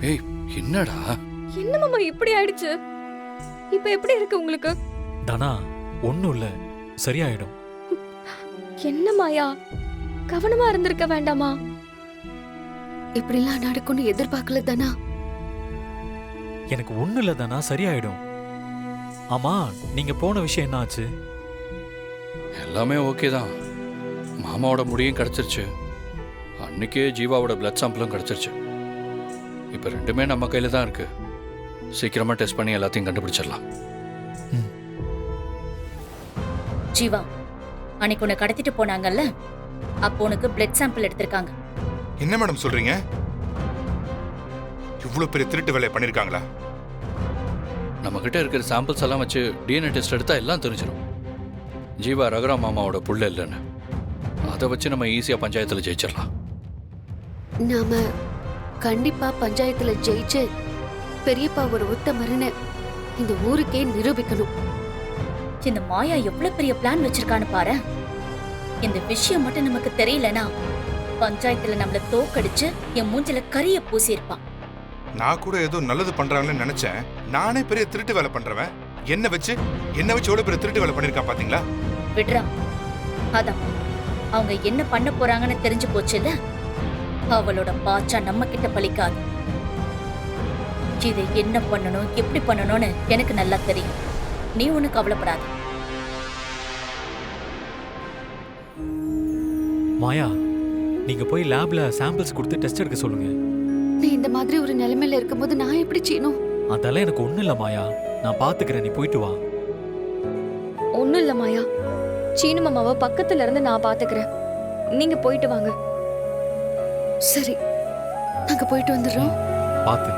ஏய் என்னடா? என்ன மாமா இப்படி ஆயிடுச்சு? இப்ப எப்படி இருக்கு உங்களுக்கு? தனா ஒண்ணும் இல்ல, சரியாயிடும். என்ன மாயா, கவனமா இருந்திருக்க வேண்டாமா? இப்படிலாம் நடக்கும்னு எதிர்பார்க்கல தானா? எனக்கு ஒண்ணும் இல்ல தானா, சரியாயிடும். ஆமா, நீங்க போன விஷயம் என்ன ஆச்சு? எல்லாமே ஓகே தான். மாமாவோட முடியும் கிடைச்சிருச்சு. அன்னைக்கே ஜீவாவோட பிளட் சாம்பிளும் கிடைச்சிருச்சு. இப்ப ரெண்டுமே நம்ம கையில தான் இருக்கு. சீக்கிரமா டெஸ்ட் பண்ணி எல்லாத்தையும் கண்டுபிடிச்சிடலாம். ஜீவா, அன்னைக்கு உன்னை கடத்திட்டு போனாங்கல்ல, அப்போ உனக்கு பிளட் சாம்பிள் எடுத்திருக்காங்க. என்ன மேடம் சொல்றீங்க? இவ்வளவு பெரிய திருட்டு வேலையை பண்ணிருக்காங்களா? நம்ம கிட்ட இருக்கிற சாம்பிள்ஸ் எல்லாம் வச்சு டிஎன்ஏ டெஸ்ட் எடுத்தா எல்லாம் தெரிஞ்சிடும். ஜீவா ரகுராம் மாமாவோட புள்ள இல்லைன்னு. அதை வச்சு நம்ம ஈஸியா பஞ்சாயத்துல ஜெயிச்சிடலாம். நாம கண்டிப்பா பஞ்சாயத்துல ஜெயிச்சு பெரியப்பா ஒரு உத்தமருன்னு இந்த ஊருக்கே நிரூபிக்கணும். இந்த மாயா எவ்வளவு பெரிய பிளான் வச்சிருக்கான்னு பாரு. இந்த விஷயம் மட்டும் நமக்கு தெரியலனா பஞ்சாயத்துல நம்மள தோக்கடிச்சு என் மூஞ்சில கரிய பூசியிருப்பான். நான் கூட ஏதோ நல்லது பண்றாங்கன்னு நினைச்சேன். நானே பெரிய திருட்டு வேலை பண்றவன். என்ன வச்சு எவ்வளவு பெரிய திருட்டு வேலை பண்ணிருக்கான் பாத்தீங்களா? விடுறா. அதான் அவங்க என்ன பண்ண போறாங்கன்னு தெரிஞ்சு போச்சுல்ல, அவளோட பாச்சா நம்ம கிட்ட பலிக்காது. இதை என்ன பண்ணணும் எப்படி பண்ணணும்னு எனக்கு நல்லா தெரியும். நீ ஒண்ணு கவலைப்படாத. மாயா, நீங்க போய் லேப்ல சாம்பிள்ஸ் கொடுத்து டெஸ்ட் எடுக்க சொல்லுங்க. நீ இந்த மாதிரி ஒரு நிலைமையில இருக்கும்போது நான் எப்படி செய்யணும்? அதெல்லாம் எனக்கு ஒண்ணும் இல்ல மாயா, நான் பாத்துக்கிறேன், நீ போயிட்டு வா. ஒண்ணும் இல்ல மாயா, சீனு மாமாவை பக்கத்துல இருந்து நான் பாத்துக்கிறேன். நீங்க போயிட்டு வாங்க. சரி, நாங்க போயிட்டு வந்துடுறோம். பாத்து